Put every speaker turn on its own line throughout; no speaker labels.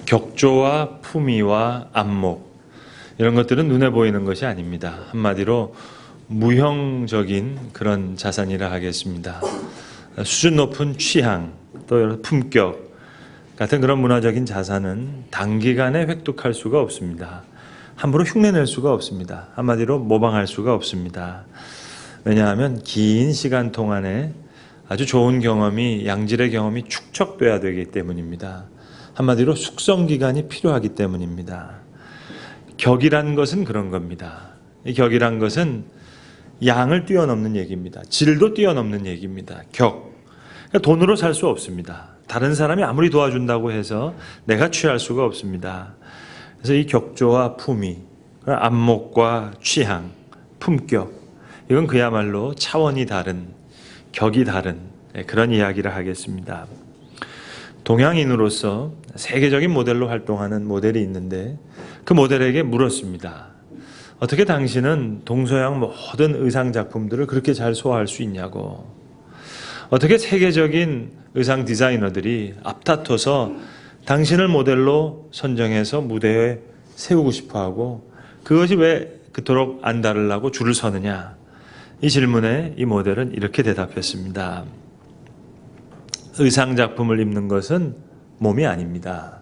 격조와 품위와 안목, 이런 것들은 눈에 보이는 것이 아닙니다. 한마디로 무형적인 그런 자산이라 하겠습니다. 수준 높은 취향, 또 품격 같은 그런 문화적인 자산은 단기간에 획득할 수가 없습니다. 함부로 흉내낼 수가 없습니다. 한마디로 모방할 수가 없습니다. 왜냐하면 긴 시간 동안에 아주 좋은 경험이, 양질의 경험이 축적돼야 되기 때문입니다. 한마디로 숙성기간이 필요하기 때문입니다. 격이란 것은 그런 겁니다. 이 격이란 것은 양을 뛰어넘는 얘기입니다. 질도 뛰어넘는 얘기입니다. 격. 그러니까 돈으로 살 수 없습니다. 다른 사람이 아무리 도와준다고 해서 내가 취할 수가 없습니다. 그래서 이 격조와 품위, 안목과 취향, 품격, 이건 그야말로 차원이 다른, 격이 다른 그런 이야기를 하겠습니다. 동양인으로서 세계적인 모델로 활동하는 모델이 있는데 그 모델에게 물었습니다. 어떻게 당신은 동서양 모든 의상 작품들을 그렇게 잘 소화할 수 있냐고. 어떻게 세계적인 의상 디자이너들이 앞다퉈서 당신을 모델로 선정해서 무대에 세우고 싶어하고 그것이 왜 그토록 안 다르려고 줄을 서느냐. 이 질문에 이 모델은 이렇게 대답했습니다. 의상 작품을 입는 것은 몸이 아닙니다.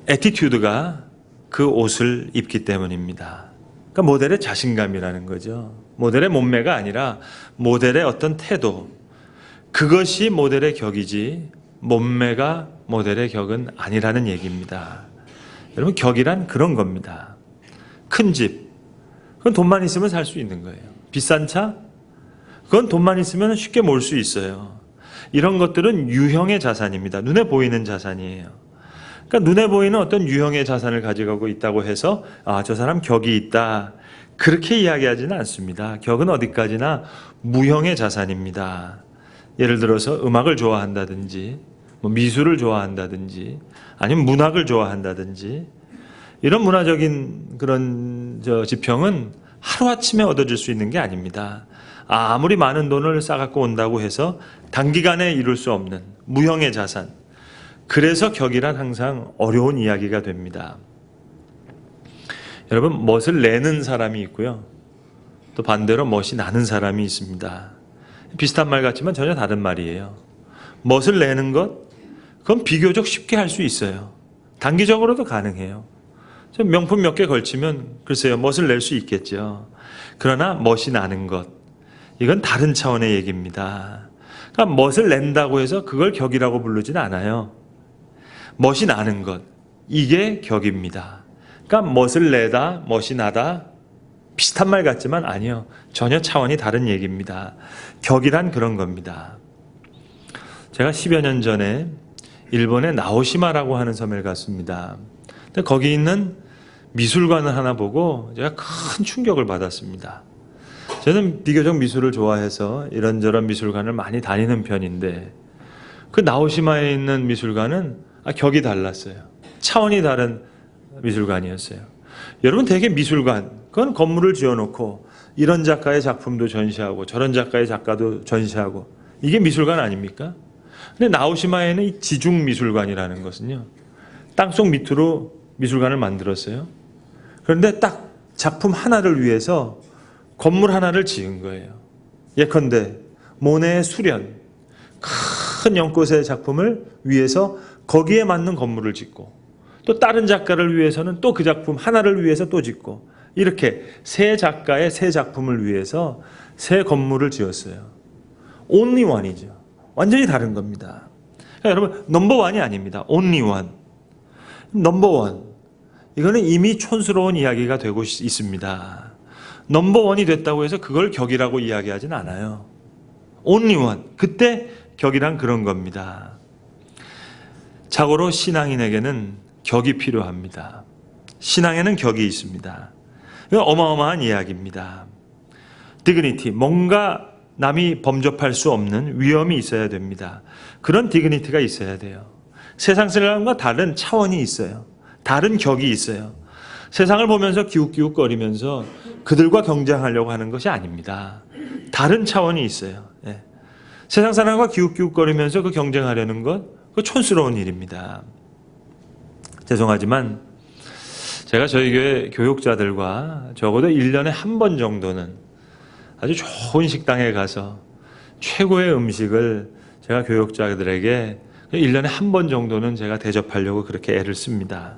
애티튜드가 그 옷을 입기 때문입니다. 그러니까 모델의 자신감이라는 거죠. 모델의 몸매가 아니라 모델의 어떤 태도, 그것이 모델의 격이지 몸매가 모델의 격은 아니라는 얘기입니다. 여러분, 격이란 그런 겁니다. 큰 집, 그건 돈만 있으면 살 수 있는 거예요. 비싼 차, 그건 돈만 있으면 쉽게 몰 수 있어요. 이런 것들은 유형의 자산입니다. 눈에 보이는 자산이에요. 그러니까 눈에 보이는 어떤 유형의 자산을 가져가고 있다고 해서 저 사람 격이 있다, 그렇게 이야기하지는 않습니다. 격은 어디까지나 무형의 자산입니다. 예를 들어서 음악을 좋아한다든지 미술을 좋아한다든지 아니면 문학을 좋아한다든지 이런 문화적인 그런 지평은 하루아침에 얻어질 수 있는 게 아닙니다. 아무리 많은 돈을 싸갖고 온다고 해서 단기간에 이룰 수 없는 무형의 자산. 그래서 격이란 항상 어려운 이야기가 됩니다. 여러분, 멋을 내는 사람이 있고요. 또 반대로 멋이 나는 사람이 있습니다. 비슷한 말 같지만 전혀 다른 말이에요. 멋을 내는 것, 그건 비교적 쉽게 할 수 있어요. 단기적으로도 가능해요. 명품 몇 개 걸치면 글쎄요, 멋을 낼 수 있겠죠. 그러나 멋이 나는 것, 이건 다른 차원의 얘기입니다. 그러니까 멋을 낸다고 해서 그걸 격이라고 부르지는 않아요. 멋이 나는 것, 이게 격입니다. 그러니까 멋을 내다, 멋이 나다, 비슷한 말 같지만 아니요. 전혀 차원이 다른 얘기입니다. 격이란 그런 겁니다. 제가 10여 년 전에 일본의 나오시마라고 하는 섬에 갔습니다. 근데 거기 있는 미술관을 하나 보고 제가 큰 충격을 받았습니다. 저는 비교적 미술을 좋아해서 이런저런 미술관을 많이 다니는 편인데 그 나오시마에 있는 미술관은 격이 달랐어요. 차원이 다른 미술관이었어요. 여러분, 되게 미술관, 그건 건물을 지어놓고 이런 작가의 작품도 전시하고 저런 작가의 작가도 전시하고 이게 미술관 아닙니까? 근데 나오시마에는 이 지중미술관이라는 것은요, 땅속 밑으로 미술관을 만들었어요. 그런데 딱 작품 하나를 위해서 건물 하나를 지은 거예요. 예컨대 모네의 수련, 큰 연꽃의 작품을 위해서 거기에 맞는 건물을 짓고 또 다른 작가를 위해서는 또 그 작품 하나를 위해서 또 짓고 이렇게 세 작가의 세 작품을 위해서 세 건물을 지었어요. only one이죠. 완전히 다른 겁니다. 그러니까 여러분, 넘버원이 아닙니다. only one. 넘버원. 이거는 이미 촌스러운 이야기가 되고 있습니다. 넘버원이 됐다고 해서 그걸 격이라고 이야기하진 않아요. only one. 그때 격이란 그런 겁니다. 자고로 신앙인에게는 격이 필요합니다. 신앙에는 격이 있습니다. 이건 어마어마한 이야기입니다. 디그니티, 뭔가 남이 범접할 수 없는 위엄이 있어야 됩니다. 그런 디그니티가 있어야 돼요. 세상 사람과 다른 차원이 있어요. 다른 격이 있어요. 세상을 보면서 기웃기웃거리면서 그들과 경쟁하려고 하는 것이 아닙니다. 다른 차원이 있어요. 세상 사람과 기웃기웃거리면서 그 경쟁하려는 것, 그 촌스러운 일입니다. 죄송하지만 제가 저희 교회 교육자들과 적어도 1년에 한 번 정도는 아주 좋은 식당에 가서 최고의 음식을 제가 교육자들에게 1년에 한 번 정도는 제가 대접하려고 그렇게 애를 씁니다.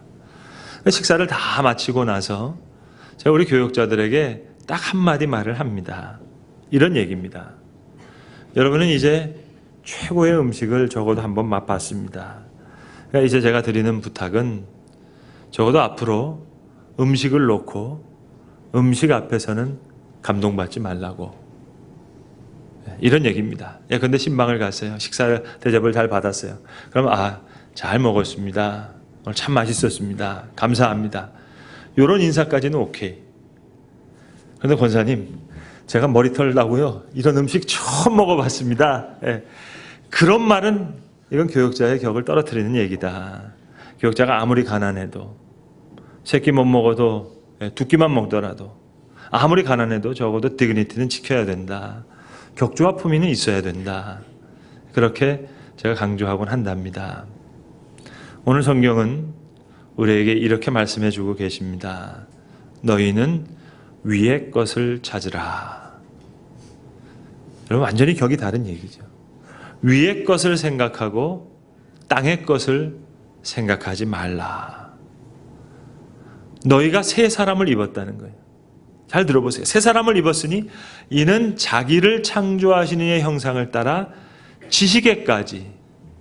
식사를 다 마치고 나서 제가 우리 교육자들에게 딱 한마디 말을 합니다. 이런 얘기입니다. 여러분은 이제 최고의 음식을 적어도 한번 맛봤습니다. 그러니까 이제 제가 드리는 부탁은 적어도 앞으로 음식을 놓고 음식 앞에서는 감동받지 말라고, 이런 얘기입니다. 근데 신방을 갔어요. 식사 대접을 잘 받았어요. 그럼 잘 먹었습니다. 오늘 참 맛있었습니다. 감사합니다. 이런 인사까지는 오케이. 그런데 권사님, 제가 머리털 나고요, 이런 음식 처음 먹어봤습니다. 그런 말은 이건 교육자의 격을 떨어뜨리는 얘기다. 교육자가 아무리 가난해도, 새끼 못 먹어도 두 끼만 먹더라도, 아무리 가난해도 적어도 디그니티는 지켜야 된다. 격조와 품위는 있어야 된다. 그렇게 제가 강조하곤 한답니다. 오늘 성경은 우리에게 이렇게 말씀해 주고 계십니다. 너희는 위의 것을 찾으라. 여러분, 완전히 격이 다른 얘기죠. 위의 것을 생각하고 땅의 것을 생각하지 말라. 너희가 새 사람을 입었다는 거예요. 잘 들어보세요. 새 사람을 입었으니 이는 자기를 창조하시는 이의 형상을 따라 지식에까지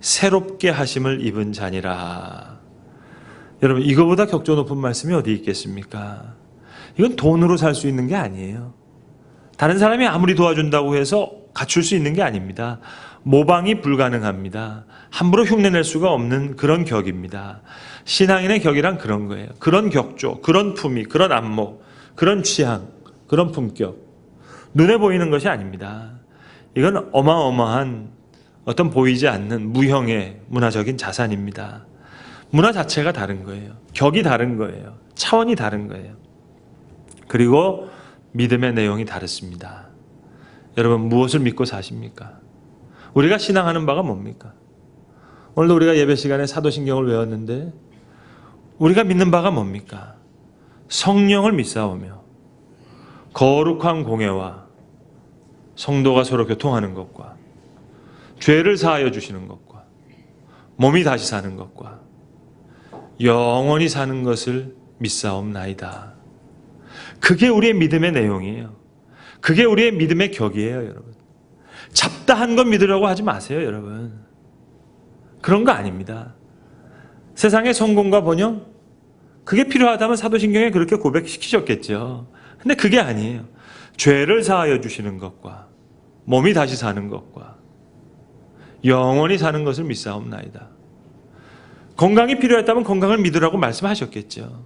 새롭게 하심을 입은 자니라. 여러분, 이거보다 격조 높은 말씀이 어디 있겠습니까? 이건 돈으로 살 수 있는 게 아니에요. 다른 사람이 아무리 도와준다고 해서 갖출 수 있는 게 아닙니다. 모방이 불가능합니다. 함부로 흉내낼 수가 없는 그런 격입니다. 신앙인의 격이란 그런 거예요. 그런 격조, 그런 품위, 그런 안목, 그런 취향, 그런 품격. 눈에 보이는 것이 아닙니다. 이건 어마어마한 어떤 보이지 않는 무형의 문화적인 자산입니다. 문화 자체가 다른 거예요. 격이 다른 거예요. 차원이 다른 거예요. 그리고 믿음의 내용이 다릅니다. 여러분, 무엇을 믿고 사십니까? 우리가 신앙하는 바가 뭡니까? 오늘도 우리가 예배 시간에 사도신경을 외웠는데 우리가 믿는 바가 뭡니까? 성령을 믿사오며 거룩한 공예와 성도가 서로 교통하는 것과 죄를 사하여 주시는 것과 몸이 다시 사는 것과 영원히 사는 것을 믿사옵나이다. 그게 우리의 믿음의 내용이에요. 그게 우리의 믿음의 격이에요, 여러분. 잡다한 건 믿으려고 하지 마세요, 여러분. 그런 거 아닙니다. 세상의 성공과 번영, 그게 필요하다면 사도신경에 그렇게 고백시키셨겠죠. 근데 그게 아니에요. 죄를 사하여 주시는 것과 몸이 다시 사는 것과 영원히 사는 것을 믿사옵나이다. 건강이 필요했다면 건강을 믿으라고 말씀하셨겠죠.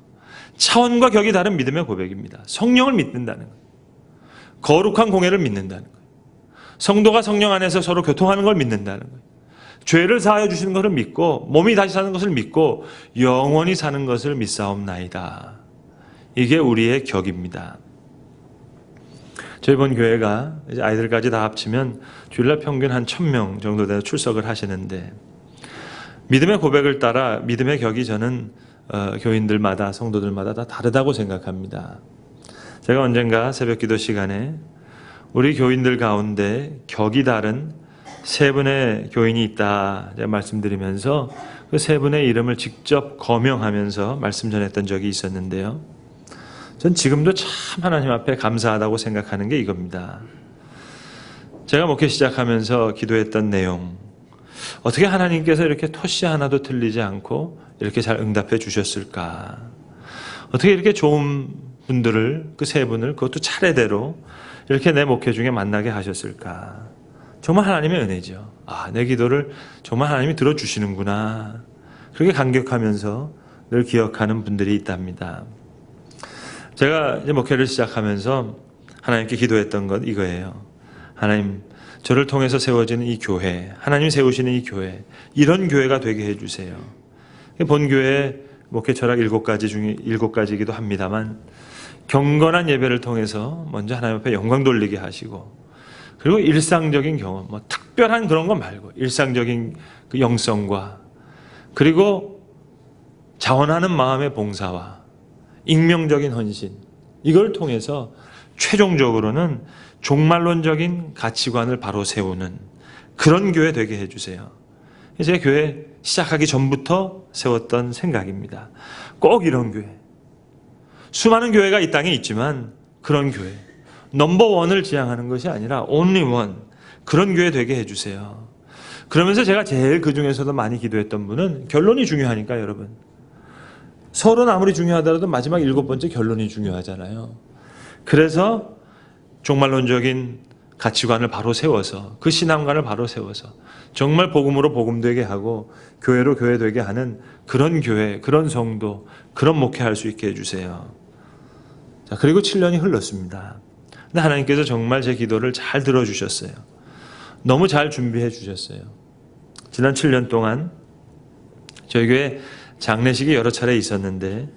차원과 격이 다른 믿음의 고백입니다. 성령을 믿는다는 거예요. 거룩한 공예를 믿는다는 거예요. 성도가 성령 안에서 서로 교통하는 걸 믿는다는 거예요. 죄를 사하여 주시는 것을 믿고 몸이 다시 사는 것을 믿고 영원히 사는 것을 믿사옵나이다. 이게 우리의 격입니다. 저희 본 교회가 이제 아이들까지 다 합치면 주일날 평균 한 1000명 정도 돼서 출석을 하시는데, 믿음의 고백을 따라 믿음의 격이 저는 교인들마다, 성도들마다 다 다르다고 생각합니다. 제가 언젠가 새벽 기도 시간에 우리 교인들 가운데 격이 다른 세 분의 교인이 있다 제가 말씀드리면서 그 세 분의 이름을 직접 거명하면서 말씀 전했던 적이 있었는데요. 전 지금도 참 하나님 앞에 감사하다고 생각하는 게 이겁니다. 제가 목회 시작하면서 기도했던 내용, 어떻게 하나님께서 이렇게 토시 하나도 틀리지 않고 이렇게 잘 응답해 주셨을까? 어떻게 이렇게 좋은 분들을, 그 세 분을 그것도 차례대로 이렇게 내 목회 중에 만나게 하셨을까? 정말 하나님의 은혜죠. 내 기도를 정말 하나님이 들어주시는구나. 그렇게 감격하면서 늘 기억하는 분들이 있답니다. 제가 이제 목회를 시작하면서 하나님께 기도했던 것 이거예요. 하나님, 저를 통해서 세워지는 이 교회, 하나님 세우시는 이 교회, 이런 교회가 되게 해주세요. 본교회 목회 철학 7가지 중에 7가지이기도 합니다만, 경건한 예배를 통해서 먼저 하나님 앞에 영광 돌리게 하시고, 그리고 일상적인 경험, 특별한 그런 거 말고 일상적인 그 영성과, 그리고 자원하는 마음의 봉사와 익명적인 헌신, 이걸 통해서 최종적으로는 종말론적인 가치관을 바로 세우는 그런 교회 되게 해주세요. 제 교회 시작하기 전부터 세웠던 생각입니다. 꼭 이런 교회. 수많은 교회가 이 땅에 있지만 그런 교회, 넘버원을 지향하는 것이 아니라 only one, 그런 교회 되게 해주세요. 그러면서 제가 제일 그 중에서도 많이 기도했던 분은, 결론이 중요하니까 여러분, 서론 아무리 중요하더라도 마지막 7번째 결론이 중요하잖아요. 그래서 종말론적인 가치관을 바로 세워서, 그 신앙관을 바로 세워서 정말 복음으로 복음되게 하고 교회로 교회되게 하는 그런 교회, 그런 성도, 그런 목회할 수 있게 해주세요. 자, 그리고 7년이 흘렀습니다. 근데 하나님께서 정말 제 기도를 잘 들어주셨어요. 너무 잘 준비해 주셨어요. 지난 7년 동안 저희 교회 장례식이 여러 차례 있었는데,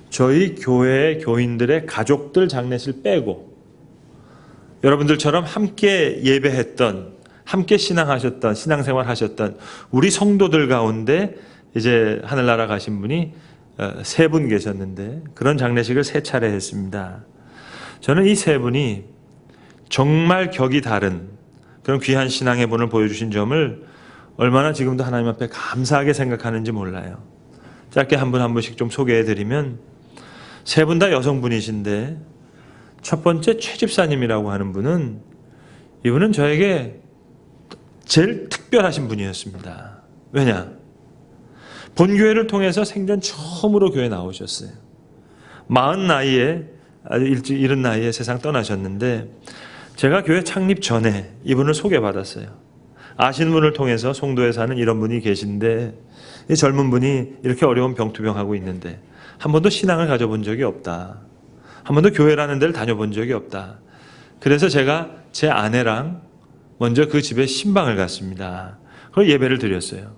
저희 교회 교인들의 가족들 장례식 빼고 여러분들처럼 함께 예배했던, 함께 신앙하셨던, 신앙생활 하셨던 우리 성도들 가운데 이제 하늘나라 가신 분이 3분 계셨는데, 그런 장례식을 3차례 했습니다. 저는 이 3분이 정말 격이 다른 그런 귀한 신앙의 분을 보여주신 점을 얼마나 지금도 하나님 앞에 감사하게 생각하는지 몰라요. 짧게 한 분 한 분씩 좀 소개해드리면, 3분 다 여성분이신데, 첫 번째 최 집사님이라고 하는 분은, 이분은 저에게 제일 특별하신 분이었습니다. 왜냐? 본교회를 통해서 생전 처음으로 교회 나오셨어요. 40 나이에, 아주 일찍 이른 나이에 세상 떠나셨는데, 제가 교회 창립 전에 이분을 소개받았어요. 아시는 분을 통해서 송도에 사는 이런 분이 계신데, 이 젊은 분이 이렇게 어려운 병투병하고 있는데 한 번도 신앙을 가져본 적이 없다. 한 번도 교회라는 데를 다녀본 적이 없다. 그래서 제가 제 아내랑 먼저 그 집에 신방을 갔습니다. 그리고 예배를 드렸어요.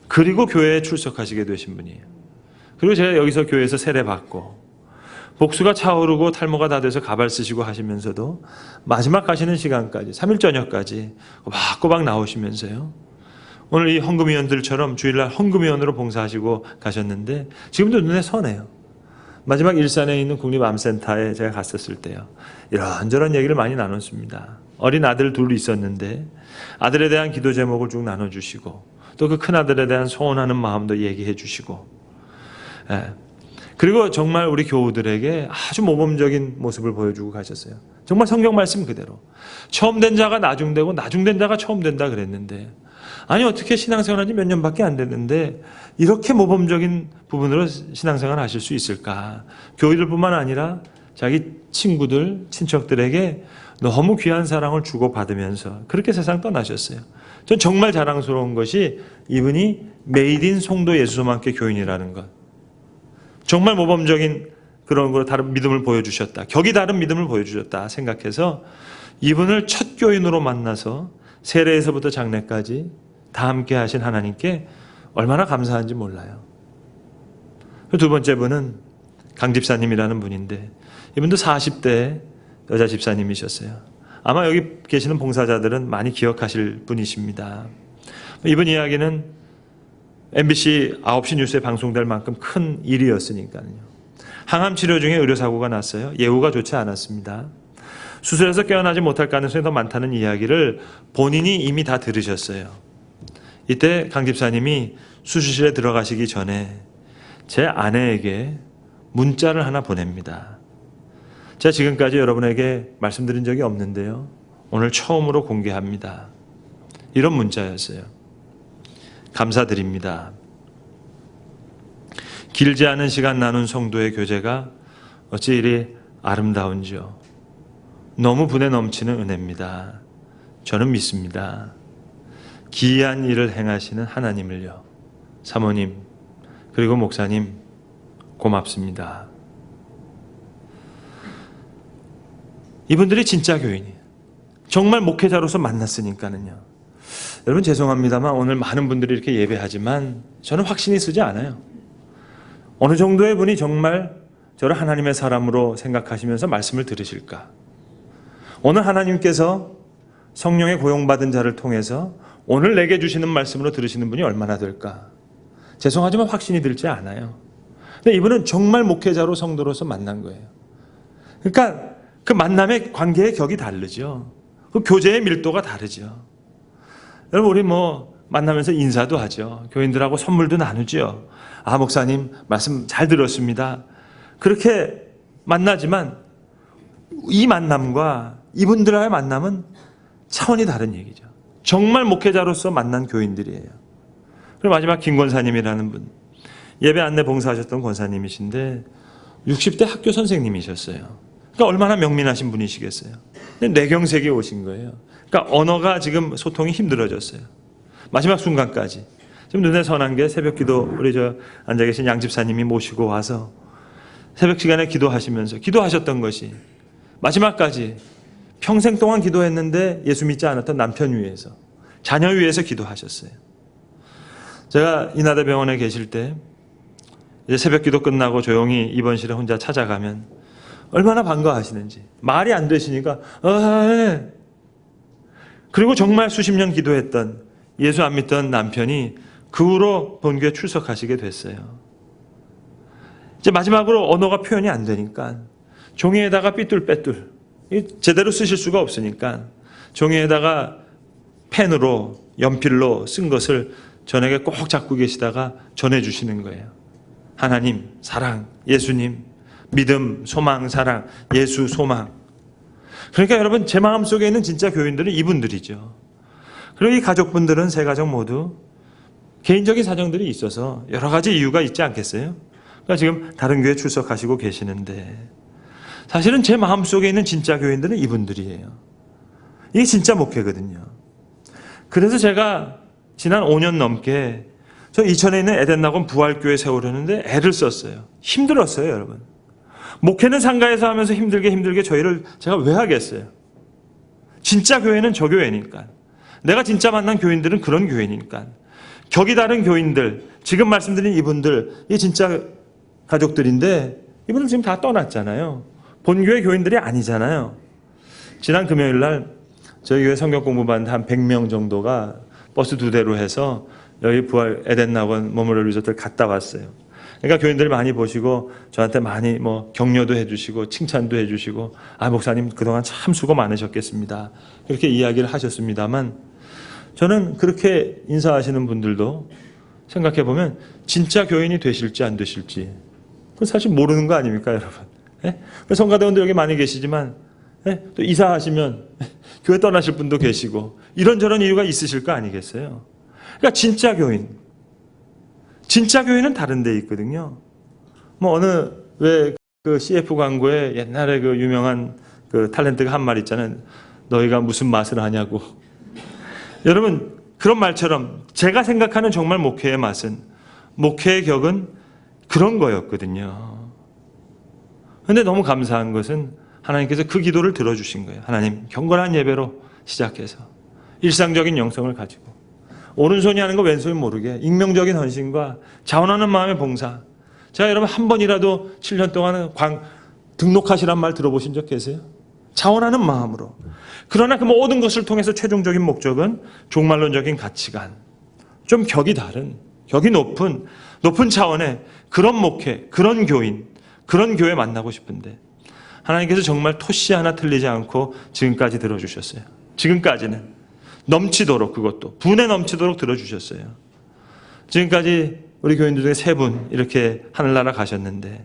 그리고 교회에 출석하시게 되신 분이에요. 그리고 제가 여기서 교회에서 세례받고, 복수가 차오르고 탈모가 다 돼서 가발 쓰시고 하시면서도 마지막 가시는 시간까지, 3일 저녁까지 꼬박꼬박 나오시면서요, 오늘 이 헌금위원들처럼 주일날 헌금위원으로 봉사하시고 가셨는데 지금도 눈에 선해요. 마지막 일산에 있는 국립암센터에 제가 갔었을 때요, 이런저런 얘기를 많이 나눴습니다. 어린 아들 둘이 있었는데 아들에 대한 기도 제목을 쭉 나눠주시고, 또 그 큰아들에 대한 소원하는 마음도 얘기해 주시고, 그리고 정말 우리 교우들에게 아주 모범적인 모습을 보여주고 가셨어요. 정말 성경 말씀 그대로. 처음 된 자가 나중되고 나중된 자가 처음 된다 그랬는데, 아니 어떻게 신앙생활 한지 몇 년밖에 안 됐는데 이렇게 모범적인 부분으로 신앙생활 하실 수 있을까? 교우들뿐만 아니라 자기 친구들, 친척들에게 너무 귀한 사랑을 주고받으면서 그렇게 세상 떠나셨어요. 전 정말 자랑스러운 것이 이분이 메이드 인 송도 예수소망교회 교인이라는 것. 정말 모범적인 그런 거로 다른 믿음을 보여주셨다. 격이 다른 믿음을 보여주셨다 생각해서 이분을 첫 교인으로 만나서 세례에서부터 장례까지 다 함께 하신 하나님께 얼마나 감사한지 몰라요. 두 번째 분은 강 집사님이라는 분인데, 이분도 40대 여자 집사님이셨어요. 아마 여기 계시는 봉사자들은 많이 기억하실 분이십니다. 이분 이야기는 MBC 9시 뉴스에 방송될 만큼 큰 일이었으니까요. 항암 치료 중에 의료사고가 났어요. 예후가 좋지 않았습니다. 수술해서 깨어나지 못할 가능성이 더 많다는 이야기를 본인이 이미 다 들으셨어요. 이때 강 집사님이 수술실에 들어가시기 전에 제 아내에게 문자를 하나 보냅니다. 제가 지금까지 여러분에게 말씀드린 적이 없는데요, 오늘 처음으로 공개합니다. 이런 문자였어요. 감사드립니다. 길지 않은 시간 나눈 성도의 교제가 어찌 이리 아름다운지요. 너무 분에 넘치는 은혜입니다. 저는 믿습니다. 기이한 일을 행하시는 하나님을요. 사모님, 그리고 목사님, 고맙습니다. 이분들이 진짜 교인이에요. 정말 목회자로서 만났으니까는요. 여러분 죄송합니다만 오늘 많은 분들이 이렇게 예배하지만 저는 확신이 쓰지 않아요. 어느 정도의 분이 정말 저를 하나님의 사람으로 생각하시면서 말씀을 들으실까? 오늘 하나님께서 성령의 고용받은 자를 통해서 오늘 내게 주시는 말씀으로 들으시는 분이 얼마나 될까? 죄송하지만 확신이 들지 않아요. 근데 이분은 정말 목회자로 성도로서 만난 거예요. 그러니까 그 만남의 관계의 격이 다르죠. 그 교제의 밀도가 다르죠. 여러분, 우리 만나면서 인사도 하죠. 교인들하고 선물도 나누죠. 아, 목사님 말씀 잘 들었습니다. 그렇게 만나지만 이 만남과 이분들과의 만남은 차원이 다른 얘기죠. 정말 목회자로서 만난 교인들이에요. 그리고 마지막 김 권사님이라는 분, 예배 안내 봉사하셨던 권사님이신데 60대 학교 선생님이셨어요. 그러니까 얼마나 명민하신 분이시겠어요. 근데 뇌경색이 오신 거예요. 그러니까 언어가 지금 소통이 힘들어졌어요. 마지막 순간까지. 지금 눈에 선한 게 새벽기도 우리 앉아 계신 양 집사님이 모시고 와서 새벽 시간에 기도하시면서 기도하셨던 것이 마지막까지 평생 동안 기도했는데 예수 믿지 않았던 남편 위해서, 자녀 위해서 기도하셨어요. 제가 인하대병원에 계실 때 이제 새벽 기도 끝나고 조용히 입원실에 혼자 찾아가면 얼마나 반가워하시는지. 말이 안 되시니까 네. 그리고 정말 수십 년 기도했던, 예수 안 믿던 남편이 그 후로 본교에 출석하시게 됐어요. 이제 마지막으로 언어가 표현이 안 되니까 종이에다가 삐뚤빼뚤, 제대로 쓰실 수가 없으니까 종이에다가 펜으로 연필로 쓴 것을 저에게 꼭 잡고 계시다가 전해주시는 거예요. 하나님, 사랑, 예수님, 믿음, 소망, 사랑, 예수, 소망. 그러니까 여러분, 제 마음속에 있는 진짜 교인들은 이분들이죠. 그리고 이 가족분들은 세 가족 모두 개인적인 사정들이 있어서 여러 가지 이유가 있지 않겠어요? 그러니까 지금 다른 교회 출석하시고 계시는데 사실은 제 마음속에 있는 진짜 교인들은 이분들이에요. 이게 진짜 목회거든요. 그래서 제가 지난 5년 넘게 저 이천에 있는 에덴낙원 부활교회 세우려는데 애를 썼어요. 힘들었어요, 여러분. 목회는 상가에서 하면서 힘들게 저희를 제가 왜 하겠어요? 진짜 교회는 저 교회니까. 내가 진짜 만난 교인들은 그런 교회니까. 격이 다른 교인들, 지금 말씀드린 이분들, 이 진짜 가족들인데 이분들 지금 다 떠났잖아요. 본교회 교인들이 아니잖아요. 지난 금요일 날 저희 교회 성경 공부반 한 100명 정도가 버스 2대로 해서 여기 부활 에덴낙원 머무르 리조트를 갔다 왔어요. 그러니까 교인들이 많이 보시고 저한테 많이 격려도 해주시고 칭찬도 해주시고, 아, 목사님 그동안 참 수고 많으셨겠습니다, 그렇게 이야기를 하셨습니다만, 저는 그렇게 인사하시는 분들도 생각해보면 진짜 교인이 되실지 안 되실지 그건 사실 모르는 거 아닙니까, 여러분? 예? 성가대원들 여기 많이 계시지만 또 이사하시면 교회 떠나실 분도 계시고 이런저런 이유가 있으실 거 아니겠어요? 그러니까 진짜 교회는 다른 데 있거든요. 왜 그 CF 광고에 옛날에 그 유명한 그 탤런트가 한 말 있잖아요. 너희가 무슨 맛을 아냐고. 여러분, 그런 말처럼 제가 생각하는 정말 목회의 맛은, 목회의 격은 그런 거였거든요. 그런데 너무 감사한 것은 하나님께서 그 기도를 들어주신 거예요. 하나님, 경건한 예배로 시작해서 일상적인 영성을 가지고 오른손이 하는 거 왼손이 모르게 익명적인 헌신과 자원하는 마음의 봉사. 제가 여러분 한 번이라도 7년 동안 등록하시란 말 들어보신 적 계세요? 자원하는 마음으로. 그러나 그 모든 것을 통해서 최종적인 목적은 종말론적인 가치관, 좀 격이 다른, 격이 높은 차원의 그런 목회, 그런 교인, 그런 교회 만나고 싶은데 하나님께서 정말 토시 하나 틀리지 않고 지금까지 들어주셨어요. 지금까지는 넘치도록, 그것도 분에 넘치도록 들어주셨어요. 지금까지 우리 교인들 중에 3분 이렇게 하늘나라 가셨는데,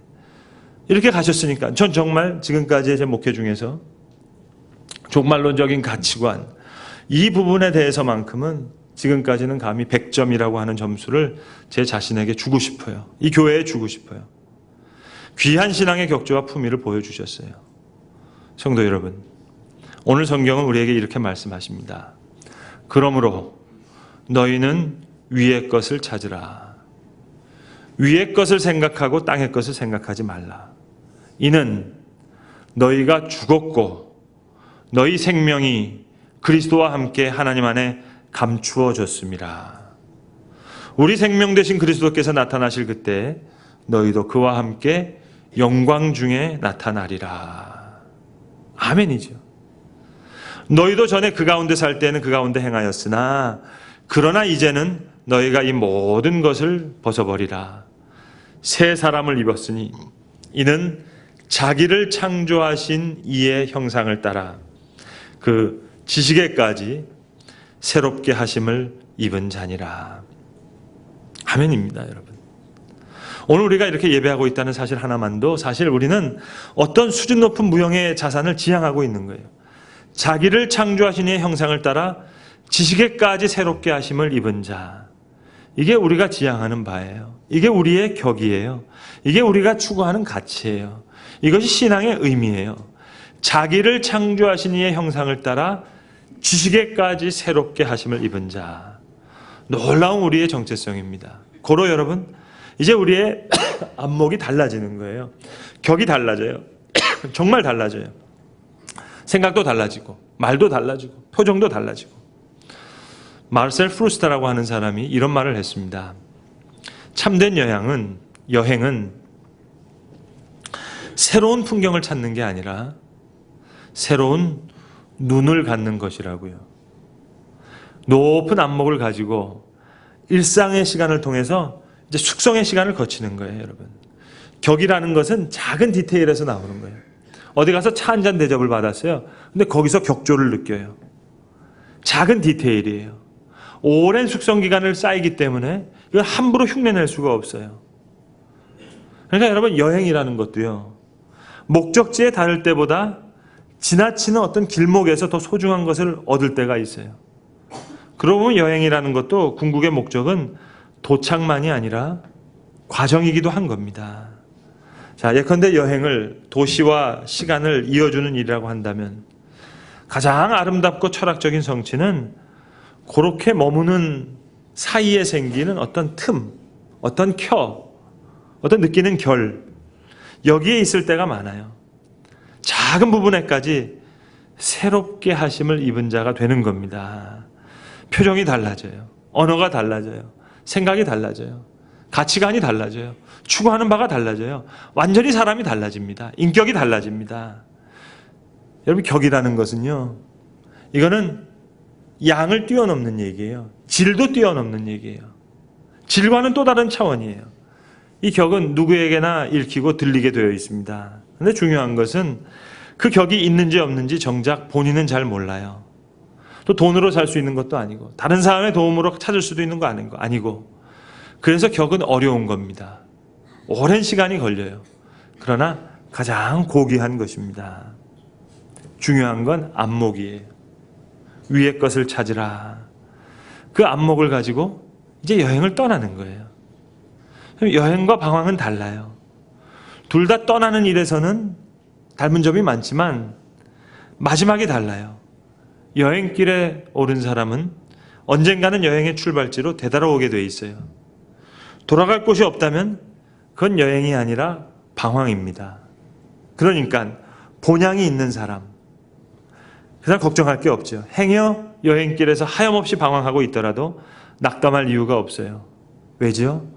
이렇게 가셨으니까 전 정말 지금까지의 제 목회 중에서 종말론적인 가치관, 이 부분에 대해서만큼은 지금까지는 감히 100점이라고 하는 점수를 제 자신에게 주고 싶어요. 이 교회에 주고 싶어요. 귀한 신앙의 격조와 품위를 보여주셨어요. 성도 여러분, 오늘 성경은 우리에게 이렇게 말씀하십니다. 그러므로 너희는 위의 것을 찾으라. 위의 것을 생각하고 땅의 것을 생각하지 말라. 이는 너희가 죽었고 너희 생명이 그리스도와 함께 하나님 안에 감추어졌습니다. 우리 생명 되신 그리스도께서 나타나실 그때 너희도 그와 함께 영광 중에 나타나리라. 아멘이죠. 너희도 전에 그 가운데 살 때는 그 가운데 행하였으나 그러나 이제는 너희가 이 모든 것을 벗어버리라. 새 사람을 입었으니 이는 자기를 창조하신 이의 형상을 따라 그 지식에까지 새롭게 하심을 입은 자니라. 아멘입니다, 여러분. 오늘 우리가 이렇게 예배하고 있다는 사실 하나만도 사실 우리는 어떤 수준 높은 무형의 자산을 지향하고 있는 거예요. 자기를 창조하신 이의 형상을 따라 지식에까지 새롭게 하심을 입은 자. 이게 우리가 지향하는 바예요. 이게 우리의 격이에요. 이게 우리가 추구하는 가치예요. 이것이 신앙의 의미예요. 자기를 창조하신 이의 형상을 따라 지식에까지 새롭게 하심을 입은 자. 놀라운 우리의 정체성입니다. 고로 여러분, 이제 우리의 안목이 달라지는 거예요. 격이 달라져요. 정말 달라져요. 생각도 달라지고 말도 달라지고 표정도 달라지고. 마르셀 프루스트라고 하는 사람이 이런 말을 했습니다. 참된 여행은 새로운 풍경을 찾는 게 아니라 새로운 눈을 갖는 것이라고요. 높은 안목을 가지고 일상의 시간을 통해서 이제 숙성의 시간을 거치는 거예요, 여러분. 격이라는 것은 작은 디테일에서 나오는 거예요. 어디 가서 차 한 잔 대접을 받았어요. 근데 거기서 격조를 느껴요. 작은 디테일이에요. 오랜 숙성 기간을 쌓이기 때문에 이걸 함부로 흉내낼 수가 없어요. 그러니까 여러분, 여행이라는 것도요, 목적지에 다를 때보다 지나치는 어떤 길목에서 더 소중한 것을 얻을 때가 있어요. 그러고 보면 여행이라는 것도 궁극의 목적은 도착만이 아니라 과정이기도 한 겁니다. 자, 예컨대 여행을 도시와 시간을 이어주는 일이라고 한다면 가장 아름답고 철학적인 성취는 그렇게 머무는 사이에 생기는 어떤 틈, 어떤 어떤 느끼는 결, 여기에 있을 때가 많아요. 작은 부분에까지 새롭게 하심을 입은 자가 되는 겁니다. 표정이 달라져요. 언어가 달라져요. 생각이 달라져요. 가치관이 달라져요. 추구하는 바가 달라져요. 완전히 사람이 달라집니다. 인격이 달라집니다. 여러분, 격이라는 것은요, 이거는 양을 뛰어넘는 얘기예요. 질도 뛰어넘는 얘기예요. 질과는 또 다른 차원이에요. 이 격은 누구에게나 읽히고 들리게 되어 있습니다. 그런데 중요한 것은 그 격이 있는지 없는지 정작 본인은 잘 몰라요. 또 돈으로 살 수 있는 것도 아니고 다른 사람의 도움으로 찾을 수도 있는 거 아니고 그래서 격은 어려운 겁니다. 오랜 시간이 걸려요. 그러나 가장 고귀한 것입니다. 중요한 건 안목이에요. 위의 것을 찾으라. 그 안목을 가지고 이제 여행을 떠나는 거예요. 여행과 방황은 달라요. 둘 다 떠나는 일에서는 닮은 점이 많지만 마지막이 달라요. 여행길에 오른 사람은 언젠가는 여행의 출발지로 되돌아오게 돼 있어요. 돌아갈 곳이 없다면 그건 여행이 아니라 방황입니다. 그러니까 본향이 있는 사람, 그 사람 걱정할 게 없죠. 행여 여행길에서 하염없이 방황하고 있더라도 낙담할 이유가 없어요. 왜죠?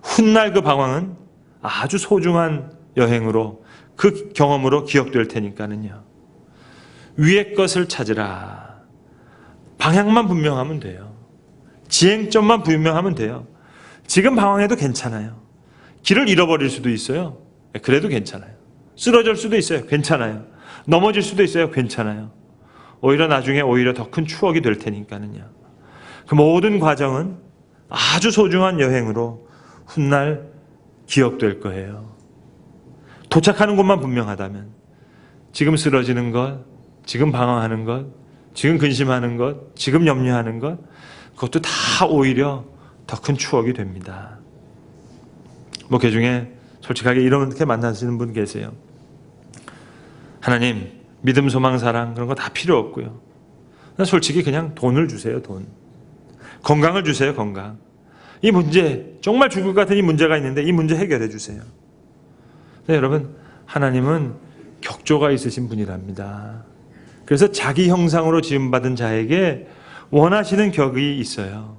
훗날 그 방황은 아주 소중한 여행으로, 그 경험으로 기억될 테니까는요. 위의 것을 찾으라. 방향만 분명하면 돼요. 지행점만 분명하면 돼요. 지금 방황해도 괜찮아요. 길을 잃어버릴 수도 있어요. 그래도 괜찮아요. 쓰러질 수도 있어요. 괜찮아요. 넘어질 수도 있어요. 괜찮아요. 오히려 나중에 더 큰 추억이 될 테니까는요. 그 모든 과정은 아주 소중한 여행으로 훗날 기억될 거예요. 도착하는 곳만 분명하다면 지금 쓰러지는 것, 지금 방황하는 것, 지금 근심하는 것, 지금 염려하는 것, 그것도 다 오히려 더 큰 추억이 됩니다. 목회 중에 솔직하게 이렇게 만나시는 분 계세요. 하나님, 믿음, 소망, 사랑 그런 거 다 필요 없고요. 솔직히 그냥 돈을 주세요. 돈. 건강을 주세요. 건강. 이 문제, 정말 죽을 것 같은 이 문제가 있는데 이 문제 해결해 주세요. 네, 여러분, 하나님은 격조가 있으신 분이랍니다. 그래서 자기 형상으로 지음받은 자에게 원하시는 격이 있어요.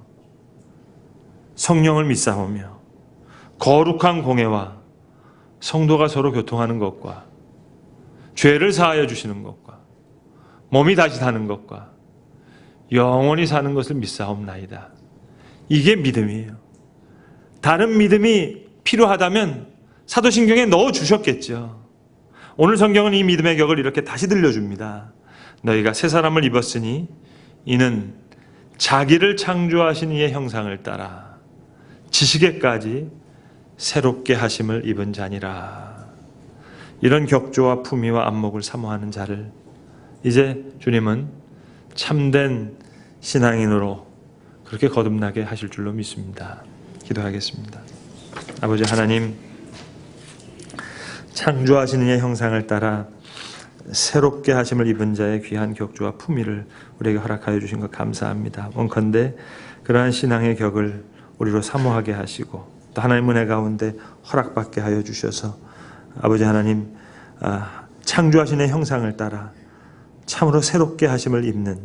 성령을 믿사오며 거룩한 공회와 성도가 서로 교통하는 것과 죄를 사하여 주시는 것과 몸이 다시 사는 것과 영원히 사는 것을 믿사옵나이다. 이게 믿음이에요. 다른 믿음이 필요하다면 사도신경에 넣어주셨겠죠. 오늘 성경은 이 믿음의 격을 이렇게 다시 들려줍니다. 너희가 새 사람을 입었으니 이는 자기를 창조하신 이의 형상을 따라 지식에까지 새롭게 하심을 입은 자니라. 이런 격조와 품위와 안목을 사모하는 자를 이제 주님은 참된 신앙인으로 그렇게 거듭나게 하실 줄로 믿습니다. 기도하겠습니다. 아버지 하나님, 창조하신 이의 형상을 따라 새롭게 하심을 입은 자의 귀한 격조와 품위를 우리에게 허락하여 주신 것 감사합니다. 원컨대 그러한 신앙의 격을 우리로 사모하게 하시고 또 하나님의 은혜 가운데 허락받게 하여 주셔서 아버지 하나님, 창조하신 이의 형상을 따라 참으로 새롭게 하심을 입는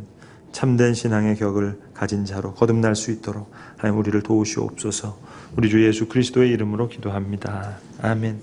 참된 신앙의 격을 가진 자로 거듭날 수 있도록 하나님 우리를 도우시옵소서. 우리 주 예수 그리스도의 이름으로 기도합니다. 아멘.